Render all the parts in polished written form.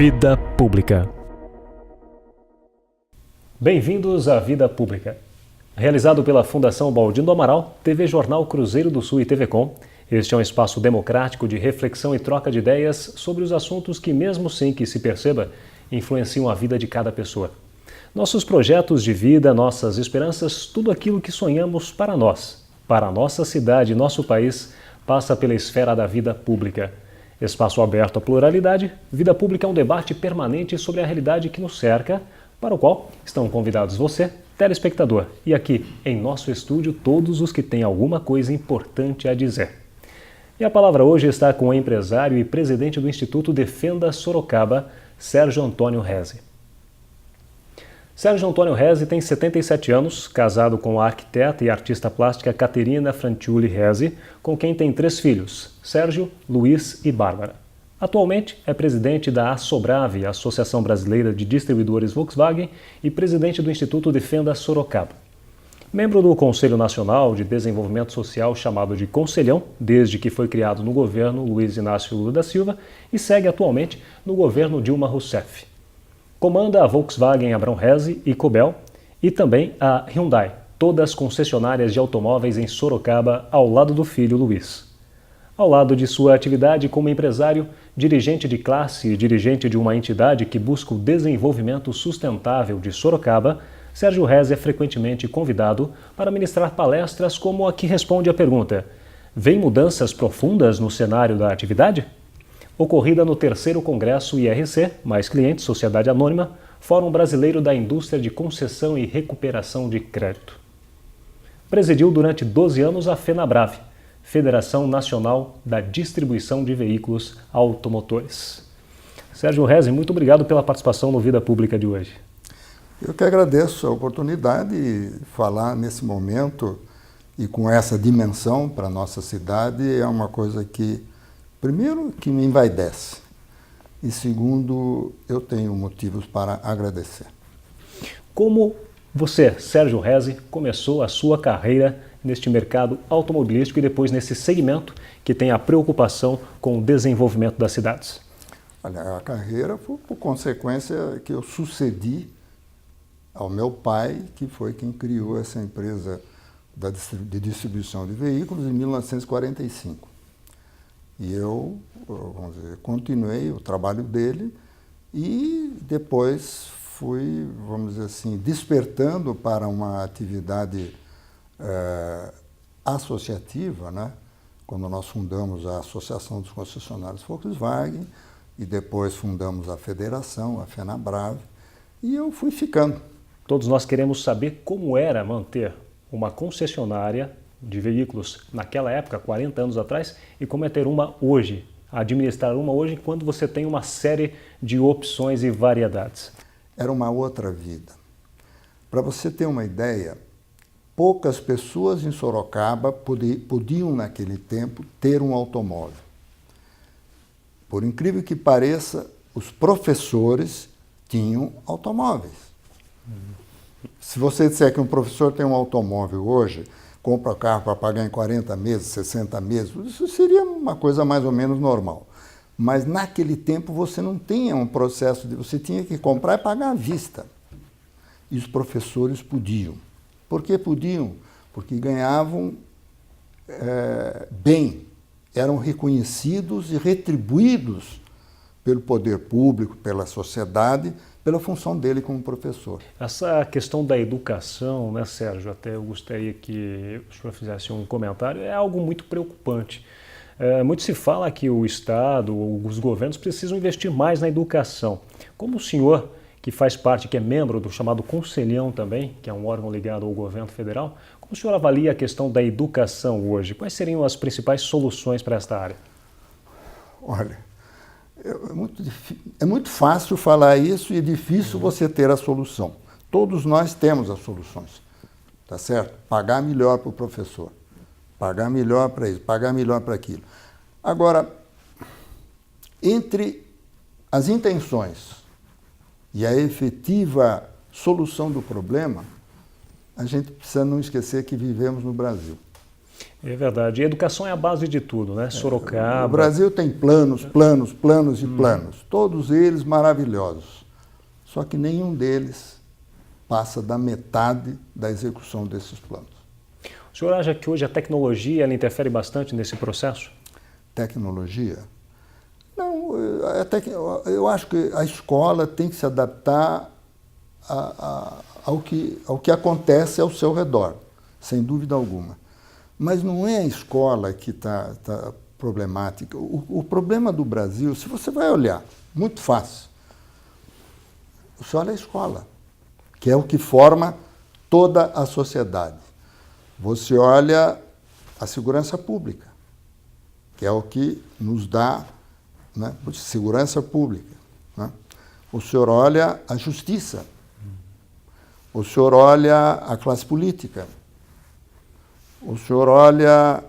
Vida Pública. Bem-vindos à Vida Pública. Realizado pela Fundação Baldino do Amaral, TV Jornal Cruzeiro do Sul e TV Com, este é um espaço democrático de reflexão e troca de ideias sobre os assuntos que, mesmo sem que se perceba, influenciam a vida de cada pessoa. Nossos projetos de vida, nossas esperanças, tudo aquilo que sonhamos para nós, para a nossa cidade e nosso país, passa pela esfera da vida pública. Espaço aberto à pluralidade, Vida Pública é um debate permanente sobre a realidade que nos cerca, para o qual estão convidados você, telespectador, e aqui, em nosso estúdio, todos os que têm alguma coisa importante a dizer. E a palavra hoje está com o empresário e presidente do Instituto Defenda Sorocaba, Sérgio Antônio Rezzi. Sérgio Antônio Rezzi tem 77 anos, casado com a arquiteta e artista plástica Caterina Franciulli Rezzi, com quem tem 3 filhos, Sérgio, Luiz e Bárbara. Atualmente é presidente da Assobrave, Associação Brasileira de Distribuidores Volkswagen, e presidente do Instituto Defenda Sorocaba. Membro do Conselho Nacional de Desenvolvimento Social, chamado de Conselhão, desde que foi criado no governo Luiz Inácio Lula da Silva e segue atualmente no governo Dilma Rousseff. Comanda a Volkswagen Abrão Rezzi e Cobel e também a Hyundai, todas concessionárias de automóveis em Sorocaba, ao lado do filho Luiz. Ao lado de sua atividade como empresário, dirigente de classe e dirigente de uma entidade que busca o desenvolvimento sustentável de Sorocaba, Sérgio Rezzi é frequentemente convidado para ministrar palestras como a que responde à pergunta: vem mudanças profundas no cenário da atividade? Ocorrida no 3º Congresso IRC, mais clientes, Sociedade Anônima, Fórum Brasileiro da Indústria de Concessão e Recuperação de Crédito. Presidiu durante 12 anos a FenaBrave, Federação Nacional da Distribuição de Veículos Automotores. Sérgio Rezzi, muito obrigado pela participação no Vida Pública de hoje. Eu que agradeço a oportunidade de falar nesse momento e com essa dimensão para a nossa cidade. É uma coisa que, primeiro, que me envaidece e, segundo, eu tenho motivos para agradecer. Como você, Sérgio Rezzi, começou a sua carreira neste mercado automobilístico e depois nesse segmento que tem a preocupação com o desenvolvimento das cidades? Olha, a carreira foi por consequência que eu sucedi ao meu pai, que foi quem criou essa empresa de distribuição de veículos em 1945. E eu, vamos dizer, continuei o trabalho dele e depois fui, vamos dizer assim, despertando para uma atividade associativa, né? Quando nós fundamos a Associação dos Concessionários Volkswagen e depois fundamos a Federação, a FenaBrave, e eu fui ficando. Todos nós queremos saber como era manter uma concessionária de veículos naquela época, 40 anos atrás, e como é ter uma hoje, administrar uma hoje, quando você tem uma série de opções e variedades. Era uma outra vida. Para você ter uma ideia, poucas pessoas em Sorocaba podiam, naquele tempo, ter um automóvel. Por incrível que pareça, os professores tinham automóveis. Se você disser que um professor tem um automóvel hoje, compra carro para pagar em 40 meses, 60 meses, isso seria uma coisa mais ou menos normal. Mas naquele tempo você não tinha um processo de... Você tinha que comprar e pagar à vista. E os professores podiam. Por que podiam? Porque ganhavam bem, eram reconhecidos e retribuídos pelo poder público, pela sociedade, pela função dele como professor. Essa questão da educação, né, Sérgio, até eu gostaria que o senhor fizesse um comentário, é algo muito preocupante. Muito se fala que o Estado, os governos precisam investir mais na educação. Como o senhor, que faz parte, que é membro do chamado Conselhão também, que é um órgão ligado ao governo federal, como o senhor avalia a questão da educação hoje? Quais seriam as principais soluções para esta área? Olha, é muito fácil falar isso e é difícil você ter a solução. Todos nós temos as soluções, tá certo? Pagar melhor para o professor, pagar melhor para isso, pagar melhor para aquilo. Agora, entre as intenções e a efetiva solução do problema, a gente precisa não esquecer que vivemos no Brasil. É verdade. E educação é a base de tudo, né? Sorocaba. O Brasil tem planos, planos, planos e planos. Todos eles maravilhosos. Só que nenhum deles passa da metade da execução desses planos. O senhor acha que hoje a tecnologia ela interfere bastante nesse processo? Tecnologia? Não, eu acho que a escola tem que se adaptar ao que acontece ao seu redor, sem dúvida alguma. Mas não é a escola que está problemática. O problema do Brasil, se você vai olhar, muito fácil, você olha a escola, que é o que forma toda a sociedade. Você olha a segurança pública, que é o que nos dá, né, segurança pública. Né? O senhor olha a justiça, o senhor olha a classe política, o senhor olha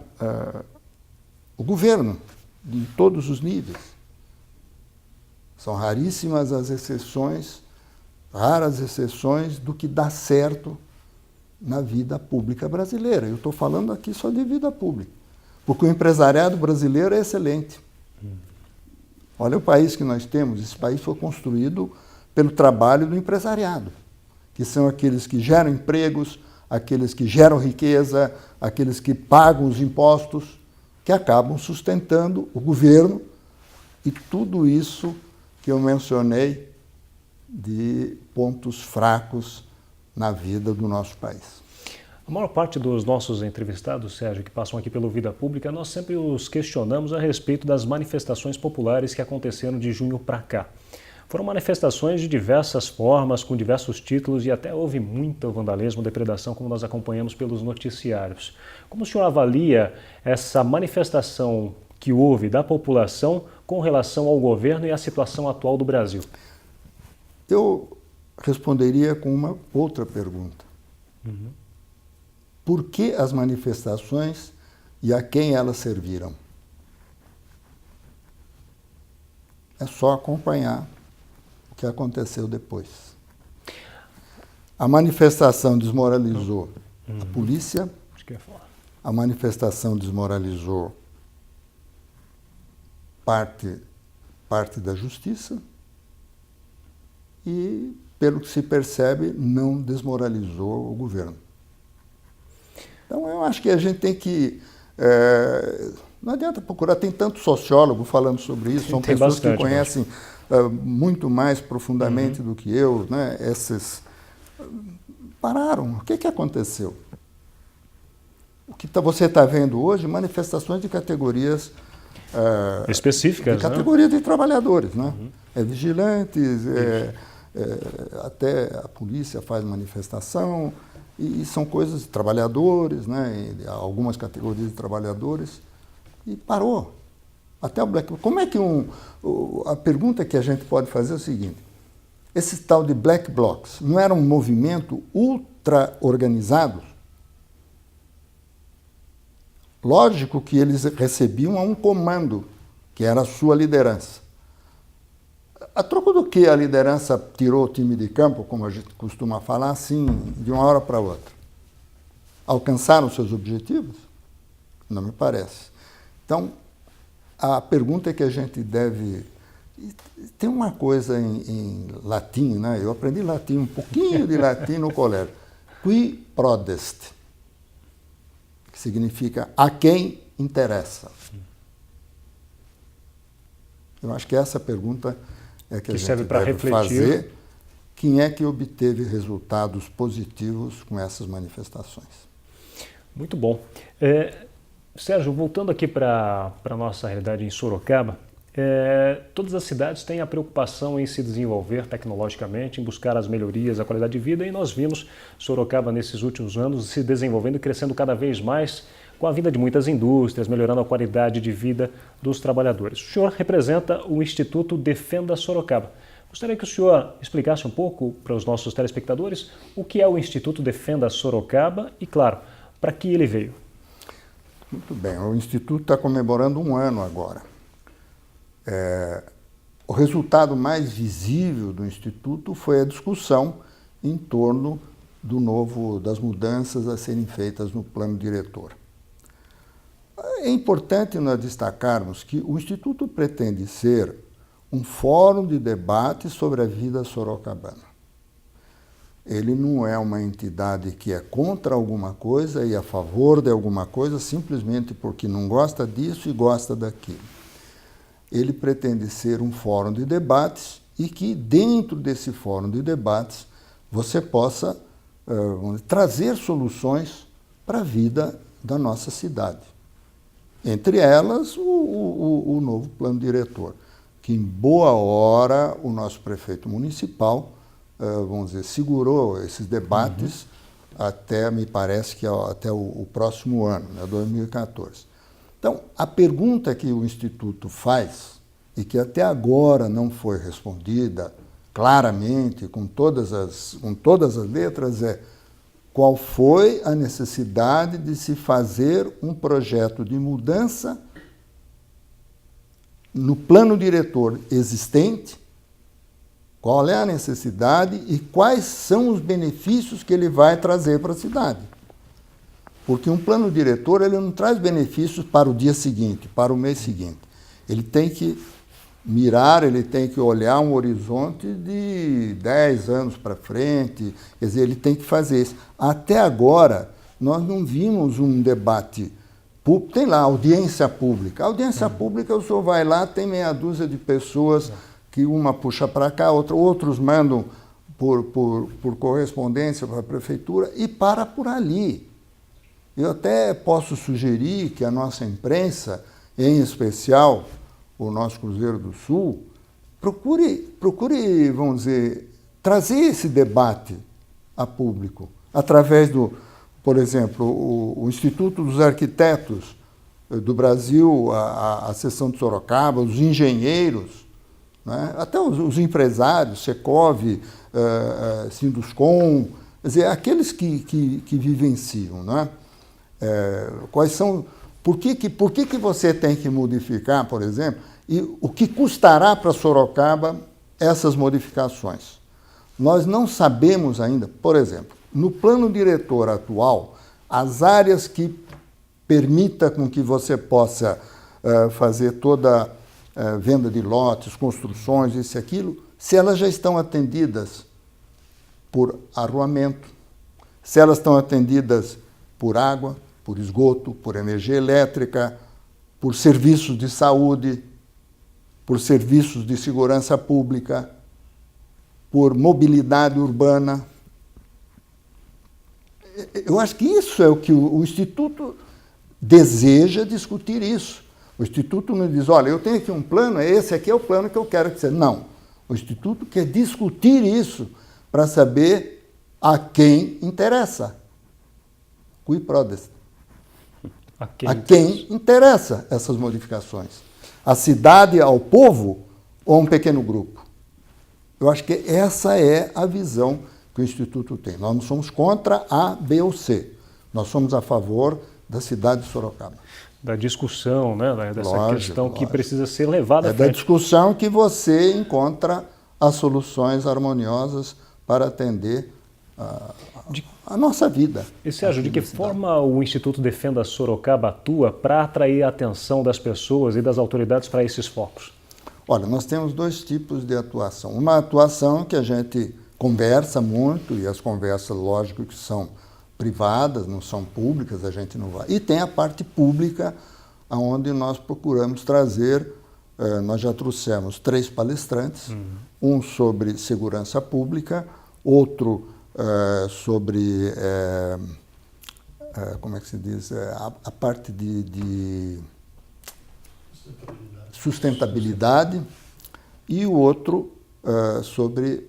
o governo, em todos os níveis. São raríssimas as exceções, raras exceções do que dá certo na vida pública brasileira. Eu estou falando aqui só de vida pública, porque o empresariado brasileiro é excelente. Olha o país que nós temos, esse país foi construído pelo trabalho do empresariado, que são aqueles que geram empregos, aqueles que geram riqueza, aqueles que pagam os impostos, que acabam sustentando o governo e tudo isso que eu mencionei de pontos fracos na vida do nosso país. A maior parte dos nossos entrevistados, Sérgio, que passam aqui pelo Vida Pública, nós sempre os questionamos a respeito das manifestações populares que aconteceram de junho para cá. Foram manifestações de diversas formas, com diversos títulos e até houve muito vandalismo, depredação, como nós acompanhamos pelos noticiários. Como o senhor avalia essa manifestação que houve da população com relação ao governo e à situação atual do Brasil? Eu responderia com uma outra pergunta. Por que as manifestações e a quem elas serviram? É só acompanhar o que aconteceu depois. A manifestação desmoralizou a polícia, a manifestação desmoralizou parte da justiça e, pelo que se percebe, não desmoralizou o governo. Então, eu acho que a gente tem que... não adianta procurar, tem tanto sociólogo falando sobre isso, são pessoas que conhecem muito mais profundamente do que eu, né? Esses pararam. O que aconteceu? O que você está vendo hoje, manifestações de categorias específicas, de categoria, né? De trabalhadores, né? Vigilantes, até a polícia faz manifestação, e são coisas de trabalhadores, né? Algumas categorias de trabalhadores, e parou. Até o Black Bloc. Como é que a pergunta que a gente pode fazer é o seguinte: esse tal de Black Blocs não era um movimento ultra organizado? Lógico que eles recebiam um comando, que era a sua liderança. A troco do que a liderança tirou o time de campo, como a gente costuma falar, assim, de uma hora para outra? Alcançaram seus objetivos? Não me parece. Então, a pergunta que a gente deve... Tem uma coisa em latim, né? Eu aprendi latim, um pouquinho de latim no colégio. Qui prodest, que significa a quem interessa. Eu acho que essa pergunta é que a gente serve para deve fazer. Quem é que obteve resultados positivos com essas manifestações? Muito bom. Sérgio, voltando aqui para a nossa realidade em Sorocaba, todas as cidades têm a preocupação em se desenvolver tecnologicamente, em buscar as melhorias, a qualidade de vida, e nós vimos Sorocaba nesses últimos anos se desenvolvendo e crescendo cada vez mais com a vinda de muitas indústrias, melhorando a qualidade de vida dos trabalhadores. O senhor representa o Instituto Defenda Sorocaba. Gostaria que o senhor explicasse um pouco para os nossos telespectadores o que é o Instituto Defenda Sorocaba e, claro, para que ele veio. Muito bem, o Instituto está comemorando 1 ano agora. O resultado mais visível do Instituto foi a discussão em torno das mudanças a serem feitas no plano diretor. É importante nós destacarmos que o Instituto pretende ser um fórum de debate sobre a vida sorocabana. Ele não é uma entidade que é contra alguma coisa e a favor de alguma coisa simplesmente porque não gosta disso e gosta daquilo. Ele pretende ser um fórum de debates e que dentro desse fórum de debates você possa trazer soluções para a vida da nossa cidade. Entre elas, o novo plano diretor, que em boa hora o nosso prefeito municipal, vamos dizer, segurou esses debates até, me parece que até o próximo ano, né, 2014. Então, a pergunta que o Instituto faz, e que até agora não foi respondida claramente, com todas as letras, é: qual foi a necessidade de se fazer um projeto de mudança no plano diretor existente? Qual é a necessidade e quais são os benefícios que ele vai trazer para a cidade? Porque um plano diretor ele não traz benefícios para o dia seguinte, para o mês seguinte. Ele tem que mirar, ele tem que olhar um horizonte de 10 anos para frente, quer dizer, ele tem que fazer isso. Até agora, nós não vimos um debate público, tem lá audiência pública. A audiência pública, o senhor vai lá, tem meia dúzia de pessoas que uma puxa para cá, outros mandam por correspondência para a prefeitura e para por ali. Eu até posso sugerir que a nossa imprensa, em especial o nosso Cruzeiro do Sul, procure, vamos dizer, trazer esse debate a público, através por exemplo, o Instituto dos Arquitetos do Brasil, a seção de Sorocaba, os engenheiros, né? Até os empresários, Secov, Sinduscom, quer dizer, aqueles que vivenciam, né? Quais são... Por que você tem que modificar, por exemplo, e o que custará para Sorocaba essas modificações? Nós não sabemos ainda, por exemplo, no plano diretor atual, as áreas que permita com que você possa fazer toda venda de lotes, construções, isso e aquilo, se elas já estão atendidas por arruamento, se elas estão atendidas por água, por esgoto, por energia elétrica, por serviços de saúde, por serviços de segurança pública, por mobilidade urbana. Eu acho que isso é o que o Instituto deseja discutir isso. O Instituto não diz, olha, eu tenho aqui um plano, esse aqui é o plano que eu quero que você... Não. O Instituto quer discutir isso para saber a quem interessa. Cui prodest. A quem interessa essas modificações? A cidade, ao povo ou a um pequeno grupo? Eu acho que essa é a visão que o Instituto tem. Nós não somos contra A, B ou C. Nós somos a favor da cidade de Sorocaba. Da discussão, né? Dessa questão que precisa ser levada à frente. É da discussão que você encontra as soluções harmoniosas para atender a nossa vida. E Sérgio, de que forma o Instituto Defenda Sorocaba atua para atrair a atenção das pessoas e das autoridades para esses focos? Olha, nós temos dois tipos de atuação. Uma atuação que a gente conversa muito, e as conversas, lógico, que são privadas, não são públicas, a gente não vai. E tem a parte pública, onde nós procuramos trazer, nós já trouxemos 3 palestrantes, um sobre segurança pública, outro sobre, como é que se diz, a parte de sustentabilidade, e o outro sobre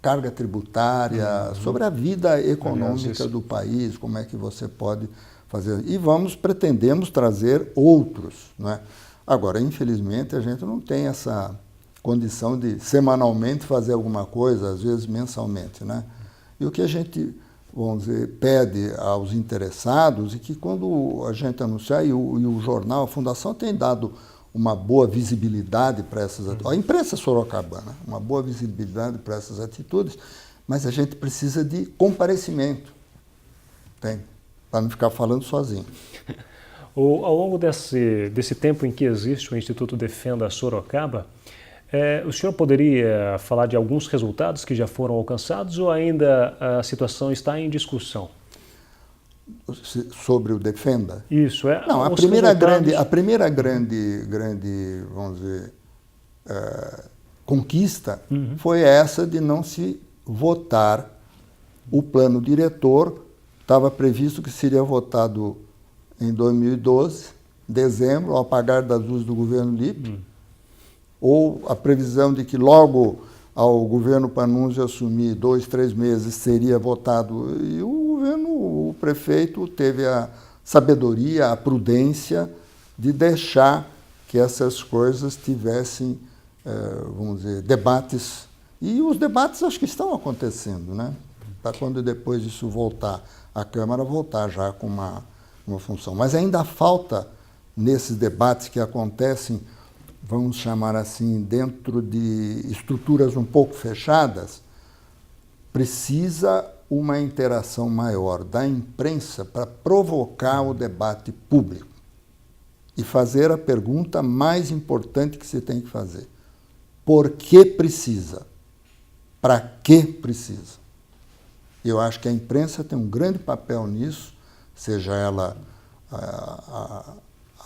carga tributária, sobre a vida econômica do país, como é que você pode fazer. E pretendemos trazer outros, né? Agora, infelizmente, a gente não tem essa condição de semanalmente fazer alguma coisa, às vezes mensalmente, né? E o que a gente, vamos dizer, pede aos interessados, e que quando a gente anunciar, e o jornal, a Fundação tem dado uma boa visibilidade para essas atitudes, a imprensa sorocabana, uma boa visibilidade para essas atitudes, mas a gente precisa de comparecimento, para não ficar falando sozinho. Ao longo desse tempo em que existe o Instituto Defenda Sorocaba, o senhor poderia falar de alguns resultados que já foram alcançados ou ainda a situação está em discussão? Sobre o Defenda? Isso, é. Não, a primeira grande, vamos dizer, conquista foi essa de não se votar o plano diretor. Estava previsto que seria votado em 2012, dezembro, ao apagar das luzes do governo Lippe, ou a previsão de que logo ao governo Panunzio assumir 2, 3 meses seria votado, e o prefeito teve a sabedoria, a prudência de deixar que essas coisas tivessem, vamos dizer, debates, e os debates acho que estão acontecendo, né? Para quando depois isso voltar, a Câmara voltar já com uma função. Mas ainda falta, nesses debates que acontecem, vamos chamar assim, dentro de estruturas um pouco fechadas, precisa uma interação maior da imprensa para provocar o debate público e fazer a pergunta mais importante que se tem que fazer. Por que precisa? Para que precisa? Eu acho que a imprensa tem um grande papel nisso, seja ela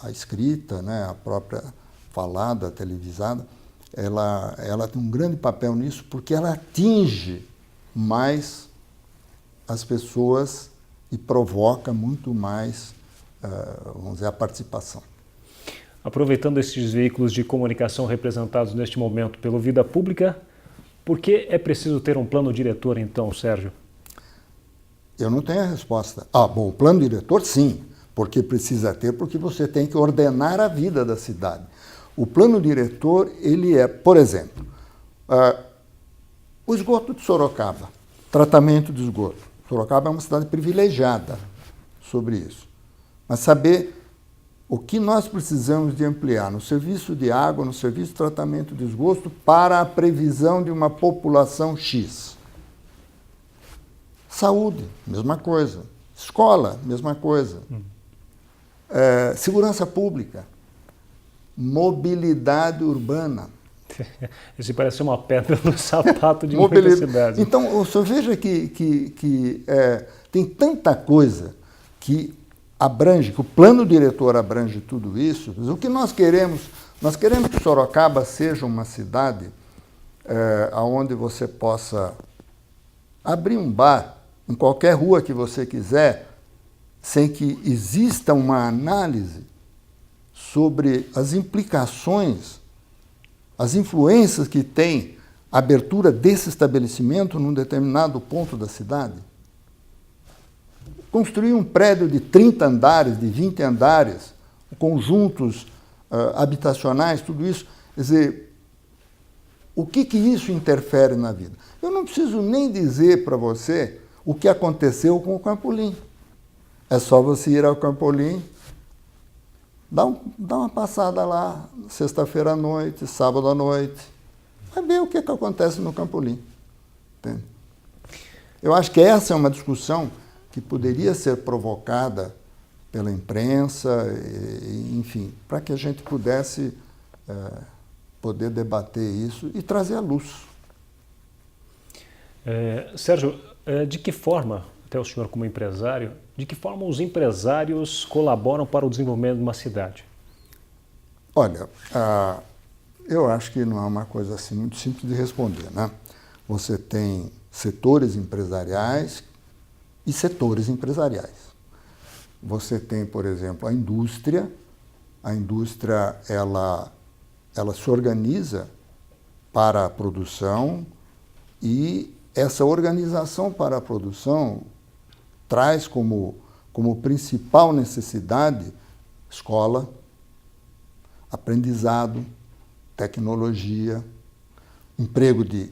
a escrita, né, a própria falada, televisada, ela tem um grande papel nisso porque ela atinge mais as pessoas e provoca muito mais, vamos dizer, a participação. Aproveitando esses veículos de comunicação representados neste momento pelo Vida Pública, por que é preciso ter um plano diretor então, Sérgio? Eu não tenho a resposta. Bom, o plano diretor sim, porque precisa ter, porque você tem que ordenar a vida da cidade. O plano diretor, ele é, por exemplo, o esgoto de Sorocaba, tratamento de esgoto. Sorocaba é uma cidade privilegiada sobre isso. Mas saber o que nós precisamos de ampliar no serviço de água, no serviço de tratamento de esgoto, para a previsão de uma população X. Saúde, mesma coisa. Escola, mesma coisa. Segurança pública. Mobilidade urbana. Isso parece uma pedra no sapato de muitas cidades. Então, o senhor veja que tem tanta coisa que abrange, que o plano diretor abrange tudo isso. O que nós queremos que Sorocaba seja uma cidade onde você possa abrir um bar em qualquer rua que você quiser, sem que exista uma análise sobre as implicações, as influências que tem a abertura desse estabelecimento num determinado ponto da cidade. Construir um prédio de 30 andares, de 20 andares, conjuntos habitacionais, tudo isso, quer dizer, o que isso interfere na vida? Eu não preciso nem dizer para você o que aconteceu com o Campolim. É só você ir ao Campolim, dá uma passada lá, sexta-feira à noite, sábado à noite, vai ver o que acontece no Campolim. Entende? Eu acho que essa é uma discussão que poderia ser provocada pela imprensa, enfim, para que a gente pudesse poder debater isso e trazer à luz. Sérgio, de que forma, até o senhor como empresário, de que forma os empresários colaboram para o desenvolvimento de uma cidade? Olha, eu acho que não é uma coisa assim muito simples de responder, né? Você tem setores empresariais e setores empresariais. Você tem, por exemplo, a indústria ela se organiza para a produção e essa organização para a produção traz como principal necessidade escola, aprendizado, tecnologia, emprego de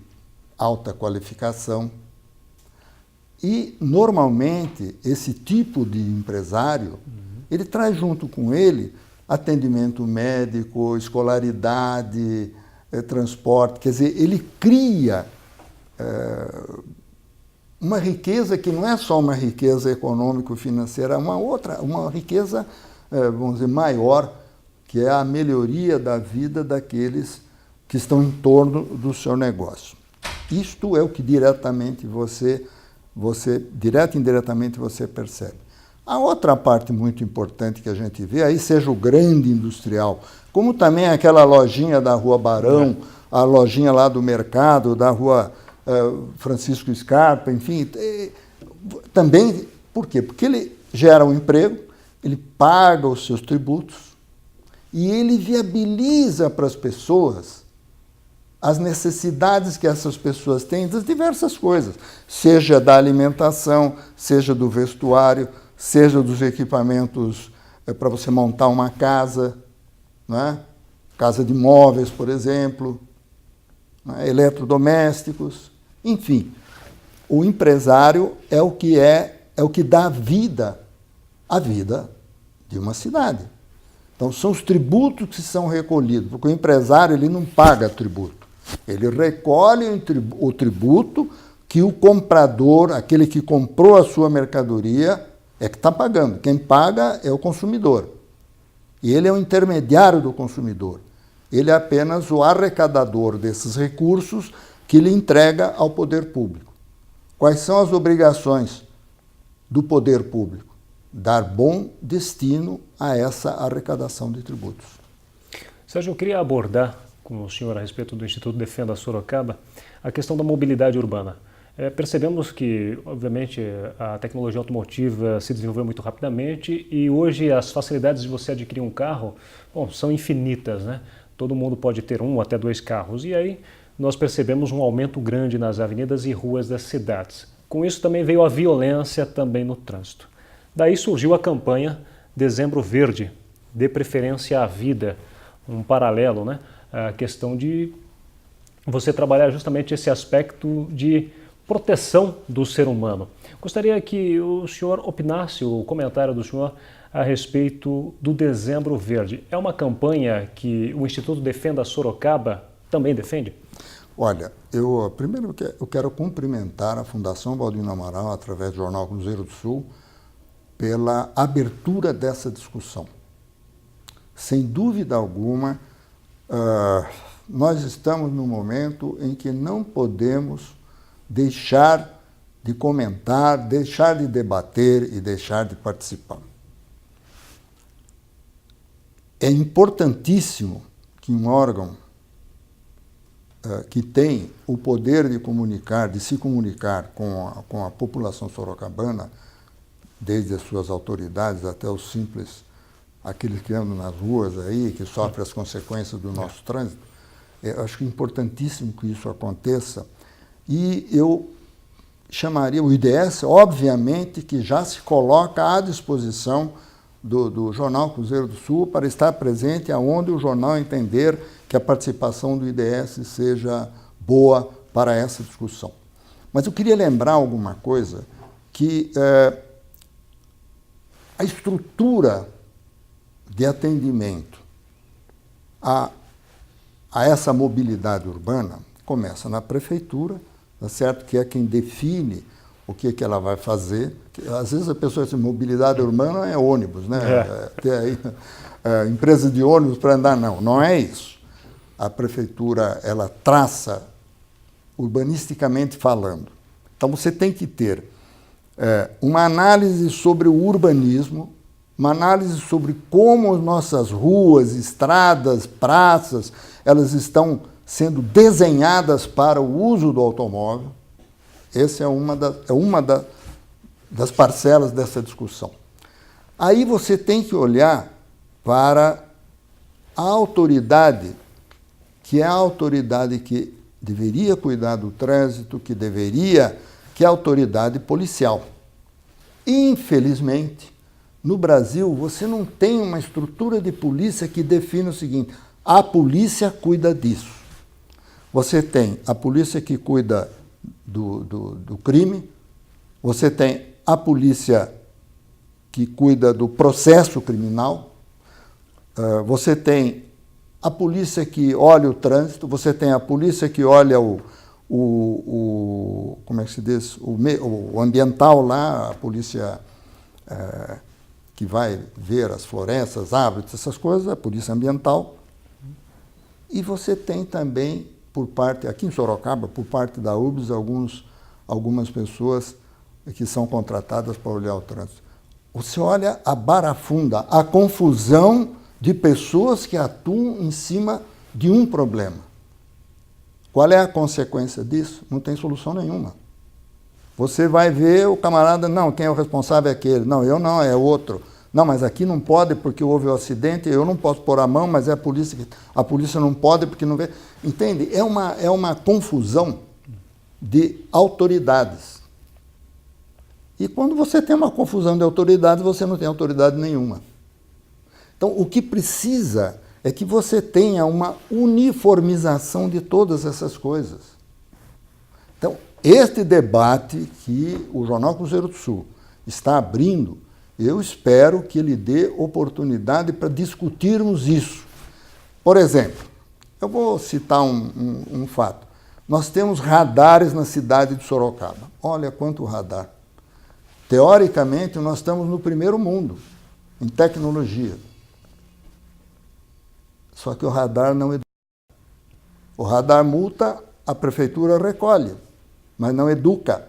alta qualificação. E, normalmente, esse tipo de empresário, ele traz junto com ele atendimento médico, escolaridade, transporte. Quer dizer, ele cria uma riqueza que não é só uma riqueza econômico-financeira, uma riqueza vamos dizer, maior, que é a melhoria da vida daqueles que estão em torno do seu negócio. Isto é o que diretamente direto e indiretamente você percebe. A outra parte muito importante que a gente vê, aí seja o grande industrial, como também aquela lojinha da Rua Barão, a lojinha lá do mercado, da Rua Francisco Scarpa, enfim, também, por quê? Porque ele gera um emprego, ele paga os seus tributos e ele viabiliza para as pessoas as necessidades que essas pessoas têm das diversas coisas, seja da alimentação, seja do vestuário, seja dos equipamentos para você montar uma casa, né? Casa de móveis, por exemplo, né? Eletrodomésticos, enfim. O empresário é o que dá vida à vida de uma cidade. Então, são os tributos que são recolhidos, porque o empresário ele não paga tributo. Ele recolhe o tributo que o comprador, aquele que comprou a sua mercadoria, é que está pagando. Quem paga é o consumidor. E ele é o intermediário do consumidor. Ele é apenas o arrecadador desses recursos que ele entrega ao poder público. Quais são as obrigações do poder público? Dar bom destino a essa arrecadação de tributos. Sérgio, eu queria abordar com o senhor a respeito do Instituto Defenda Sorocaba a questão da mobilidade urbana. Percebemos que, obviamente, a tecnologia automotiva se desenvolveu muito rapidamente e hoje as facilidades de você adquirir um carro, são infinitas, né? Todo mundo pode ter 1 até 2 carros e aí nós percebemos um aumento grande nas avenidas e ruas das cidades. Com isso também veio a violência também no trânsito. Daí surgiu a campanha Dezembro Verde, Dê Preferência à Vida, um paralelo, né? A questão de você trabalhar justamente esse aspecto de proteção do ser humano. Gostaria que o senhor opinasse o comentário do senhor a respeito do Dezembro Verde. É uma campanha que o Instituto Defenda Sorocaba também defende? Olha, primeiro eu quero cumprimentar a Fundação Baldino Amaral, através do Jornal Cruzeiro do Sul, pela abertura dessa discussão. Sem dúvida alguma, nós estamos num momento em que não podemos deixar de comentar, deixar de debater e deixar de participar. É importantíssimo que um órgão que tem o poder de se comunicar com a população sorocabana, desde as suas autoridades até os simples, aqueles que andam nas ruas aí, que sofrem as consequências do nosso trânsito, eu acho que é importantíssimo que isso aconteça. E eu chamaria o IDS, obviamente, que já se coloca à disposição do Jornal Cruzeiro do Sul para estar presente aonde o jornal entender que a participação do IDS seja boa para essa discussão. Mas eu queria lembrar alguma coisa, que a estrutura de atendimento a essa mobilidade urbana começa na prefeitura, tá certo? Que é quem define o que ela vai fazer. Às vezes a pessoa diz, mobilidade urbana é ônibus, né? Tem aí empresa de ônibus para andar, não é isso. A prefeitura, ela traça urbanisticamente falando. Então você tem que ter uma análise sobre o urbanismo, uma análise sobre como nossas ruas, estradas, praças, elas estão sendo desenhadas para o uso do automóvel. Essa é uma das parcelas dessa discussão. Aí você tem que olhar para a autoridade, que é a autoridade que deveria cuidar do trânsito, que é a autoridade policial. Infelizmente, no Brasil, você não tem uma estrutura de polícia que define o seguinte: a polícia cuida disso. Você tem a polícia que cuida do crime, você tem a polícia que cuida do processo criminal, você tem a polícia que olha o trânsito, você tem a polícia que olha como é que se diz? O ambiental lá, a polícia que vai ver as florestas, árvores, essas coisas, a Polícia Ambiental. E você tem também, por parte, aqui em Sorocaba, por parte da URBS, algumas pessoas que são contratadas para olhar o trânsito. Você olha a barafunda, a confusão de pessoas que atuam em cima de um problema. Qual é a consequência disso? Não tem solução nenhuma. Você vai ver o camarada, não, quem é o responsável é aquele. Não, eu não, é outro. Não, mas aqui não pode porque houve um acidente, eu não posso pôr a mão, mas é a polícia não pode porque não vê. Entende? É uma confusão de autoridades. E quando você tem uma confusão de autoridades, você não tem autoridade nenhuma. Então, o que precisa é que você tenha uma uniformização de todas essas coisas. Então, este debate que o Jornal Cruzeiro do Sul está abrindo, eu espero que ele dê oportunidade para discutirmos isso. Por exemplo, eu vou citar um fato. Nós temos radares na cidade de Sorocaba. Olha quanto radar. Teoricamente, nós estamos no primeiro mundo em tecnologia. Só que o radar não educa. O radar multa, a prefeitura recolhe, mas não educa.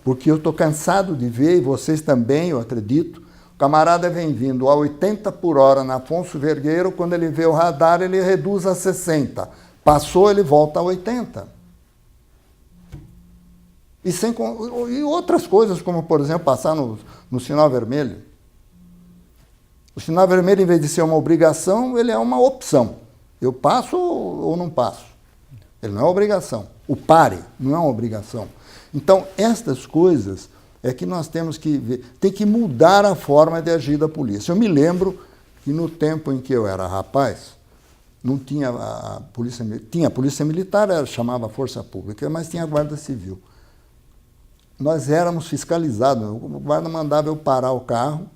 Porque eu estou cansado de ver, e vocês também, eu acredito, o camarada vem vindo a 80 por hora na Afonso Vergueiro, quando ele vê o radar, ele reduz a 60. Passou, ele volta a 80. E outras coisas, como, por exemplo, passar no sinal vermelho. O sinal vermelho, em vez de ser uma obrigação, ele é uma opção. Eu passo ou não passo. Ele não é obrigação. O pare não é uma obrigação. Então, estas coisas é que nós temos que ver. Tem que mudar a forma de agir da polícia. Eu me lembro que no tempo em que eu era rapaz, não tinha a polícia, tinha a polícia militar, chamava Força Pública, mas tinha a Guarda Civil. Nós éramos fiscalizados. O guarda mandava eu parar o carro,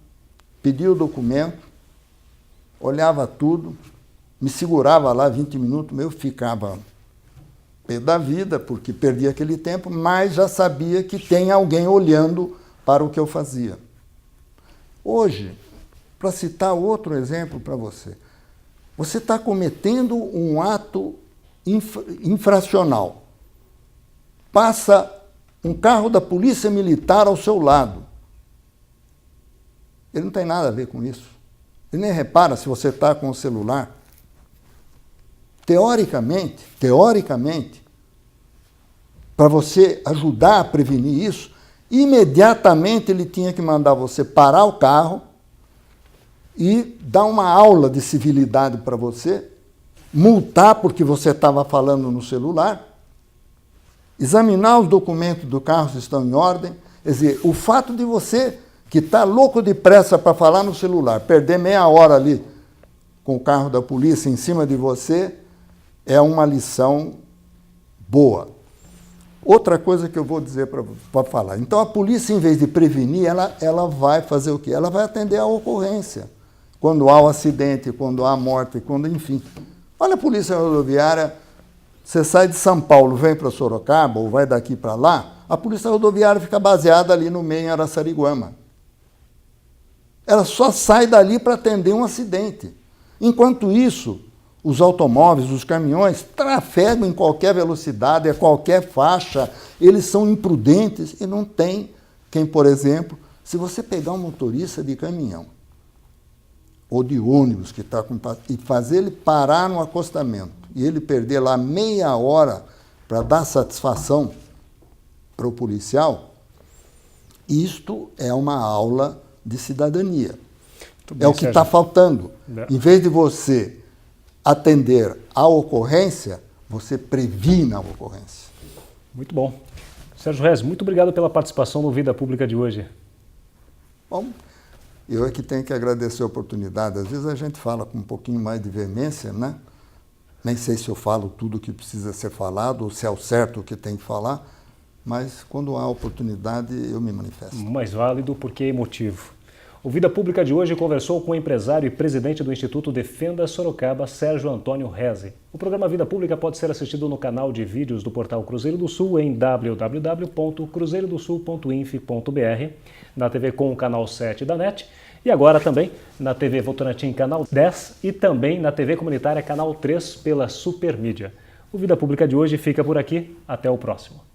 pedia o documento, olhava tudo, me segurava lá 20 minutos, eu ficava pé da vida, porque perdia aquele tempo, mas já sabia que tem alguém olhando para o que eu fazia. Hoje, para citar outro exemplo para você, você está cometendo um ato infracional. Passa um carro da polícia militar ao seu lado. Ele não tem nada a ver com isso. Ele nem repara se você está com o celular. Teoricamente, para você ajudar a prevenir isso, imediatamente ele tinha que mandar você parar o carro e dar uma aula de civilidade para você, multar porque você estava falando no celular, examinar os documentos do carro se estão em ordem. Quer dizer, o fato de você, que está louco de pressa para falar no celular, perder meia hora ali com o carro da polícia em cima de você, é uma lição boa. Outra coisa que eu vou dizer para falar. Então, a polícia, em vez de prevenir, ela vai fazer o quê? Ela vai atender a ocorrência. Quando há o acidente, quando há a morte, quando, enfim. Olha a polícia rodoviária, você sai de São Paulo, vem para Sorocaba, ou vai daqui para lá, a polícia rodoviária fica baseada ali no meio em Araçariguama. Ela só sai dali para atender um acidente. Enquanto isso, os automóveis, os caminhões, trafegam em qualquer velocidade, a qualquer faixa, eles são imprudentes e não tem quem, por exemplo, se você pegar um motorista de caminhão ou de ônibus que está com e fazer ele parar no acostamento e ele perder lá meia hora para dar satisfação para o policial, isto é uma aula de cidadania. É o que está faltando. Em vez de você atender à ocorrência, você previne a ocorrência. Muito bom. Sérgio Rez, muito obrigado pela participação no Vida Pública de hoje. Bom, eu é que tenho que agradecer a oportunidade. Às vezes a gente fala com um pouquinho mais de veemência, né? Nem sei se eu falo tudo o que precisa ser falado, ou se é o certo o que tem que falar, mas quando há oportunidade eu me manifesto. Mais válido porque é emotivo. O Vida Pública de hoje conversou com o empresário e presidente do Instituto Defenda Sorocaba, Sérgio Antônio Reze. O programa Vida Pública pode ser assistido no canal de vídeos do portal Cruzeiro do Sul em www.cruzeirodosul.inf.br, na TV com o canal 7 da NET E agora também na TV Votorantim canal 10 e também na TV comunitária canal 3 pela Supermídia. O Vida Pública de hoje fica por aqui. Até o próximo.